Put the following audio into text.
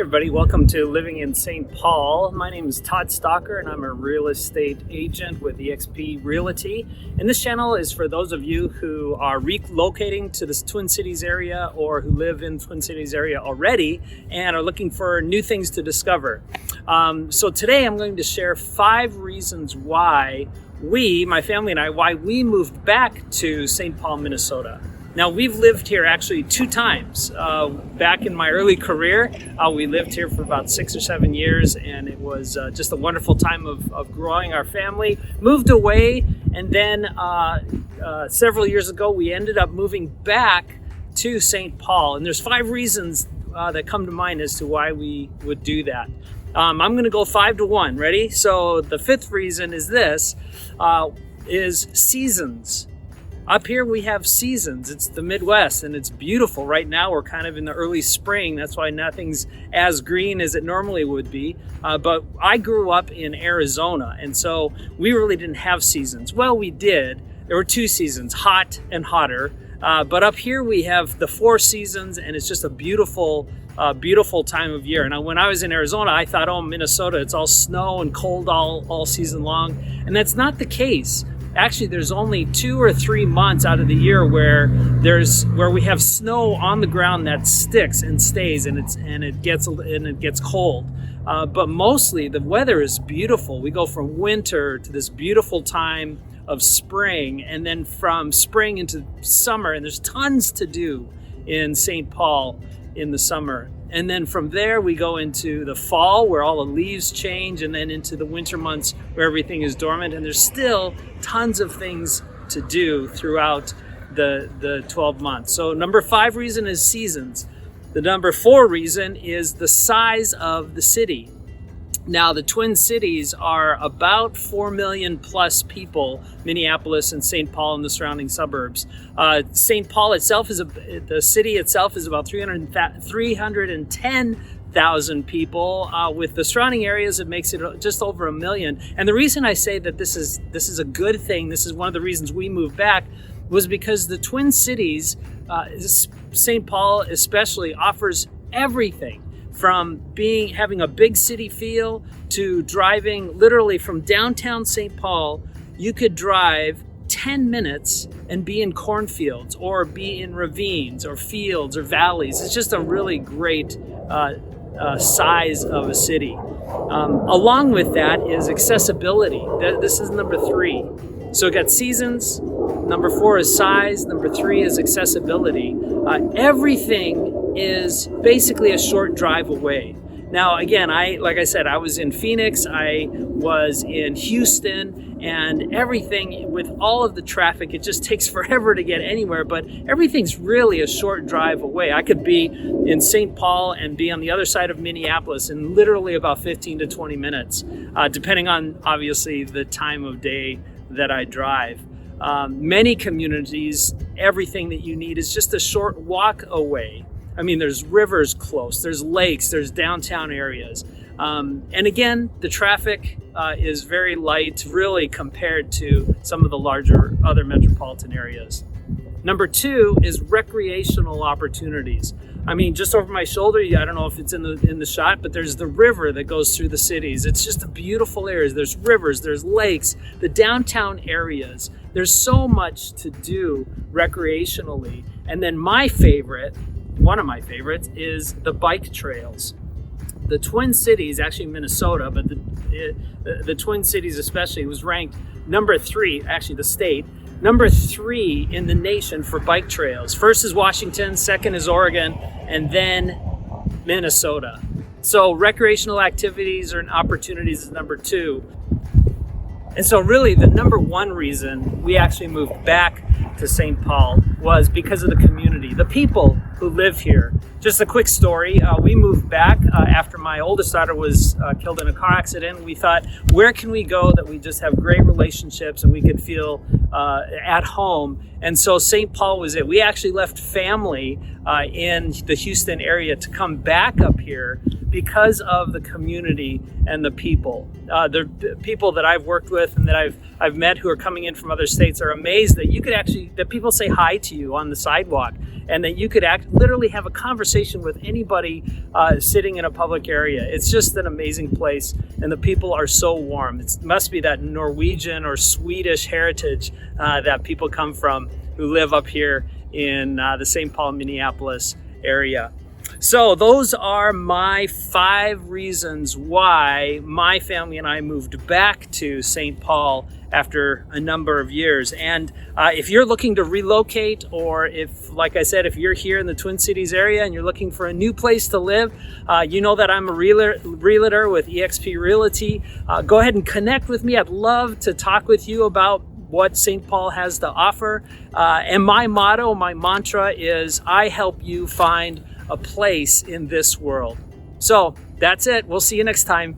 Everybody, welcome to Living in St. Paul. My name is Todd Stalker and I'm a real estate agent with eXp Realty. And this channel is for those of you who are relocating to this Twin Cities area or who live in Twin Cities area already and are looking for new things to discover. So today I'm going to share 5 reasons why my family and I, why we moved back to St. Paul, Minnesota. Now, we've lived here actually 2 times. Back in my early career, we lived here for about 6 or 7 years, and it was just a wonderful time of growing our family. Moved away, and then several years ago, we ended up moving back to St. Paul. And there's 5 reasons that come to mind as to why we would do that. I'm going to go 5 to 1. Ready? So the 5th reason is this, is seasons. Up here we have seasons. It's the Midwest and it's beautiful. Right now we're kind of in the early spring. That's why nothing's as green as it normally would be. But I grew up in Arizona, and so we really didn't have seasons. Well, we did. There were 2 seasons, hot and hotter. But up here we have the 4 seasons, and it's just a beautiful time of year. And when I was in Arizona, I thought, oh, Minnesota, it's all snow and cold all season long. And that's not the case. Actually, there's only 2 or 3 months out of the year where we have snow on the ground that sticks and stays, and it gets cold. But mostly the weather is beautiful. We go from winter to this beautiful time of spring, and then from spring into summer, and there's tons to do in St. Paul in the summer. And then from there we go into the fall where all the leaves change, and then into the winter months where everything is dormant, and there's still tons of things to do throughout the 12 months. So number 5 reason is seasons. The number 4 reason is the size of the city. Now, the Twin Cities are about 4 million plus people, Minneapolis and St. Paul and the surrounding suburbs. St. Paul itself the city itself is about 310,000 people. With the surrounding areas, it makes it just over 1 million. And the reason I say that this is a good thing, this is one of the reasons we moved back, was because the Twin Cities, St. Paul especially, offers everything. From having a big city feel to driving literally from downtown St. Paul. You could drive 10 minutes and be in cornfields or be in ravines or fields or valleys. It's just a really great size of a city. Along with that is accessibility. This is number 3. So we got seasons. Number 4 is size. Number 3 is accessibility. Everything is basically a short drive away. Now, again, like I said, I was in Phoenix, I was in Houston, and everything with all of the traffic, it just takes forever to get anywhere, but everything's really a short drive away. I could be in St. Paul and be on the other side of Minneapolis in literally about 15 to 20 minutes, depending on, obviously, the time of day that I drive. Many communities, everything that you need is just a short walk away. I mean, there's rivers close, there's lakes, there's downtown areas. And again, the traffic is very light, really, compared to some of the larger other metropolitan areas. Number 2 is recreational opportunities. I mean, just over my shoulder, I don't know if it's in the shot, but there's the river that goes through the cities. It's just a beautiful area. There's rivers, there's lakes, the downtown areas. There's so much to do recreationally. And then one of my favorites is the bike trails. The Twin Cities, actually Minnesota, but the Twin Cities especially, was ranked number 3, actually the state, number 3 in the nation for bike trails. First is Washington, second is Oregon, and then Minnesota. So recreational activities or opportunities is number 2. And so really the number 1 reason we actually moved back to St. Paul was because of the community, the people who live here. Just a quick story. We moved back after my oldest daughter was killed in a car accident. We thought, where can we go that we just have great relationships and we could feel at home? And so St. Paul was it. We actually left family in the Houston area to come back up here because of the community and the people. The people that I've worked with and that I've met who are coming in from other states are amazed that that people say hi to you on the sidewalk. and that you could literally have a conversation with anybody sitting in a public area. It's just an amazing place, and the people are so warm. It must be that Norwegian or Swedish heritage that people come from who live up here in the St. Paul, Minneapolis area. So those are my 5 reasons why my family and I moved back to St. Paul after a number of years. And if you're looking to relocate, or if, like I said, if you're here in the Twin Cities area and you're looking for a new place to live, you know that I'm a realtor with eXp Realty. Go ahead and connect with me. I'd love to talk with you about what St. Paul has to offer. And my motto, my mantra is, I help you find a place in this world. So that's it. We'll see you next time.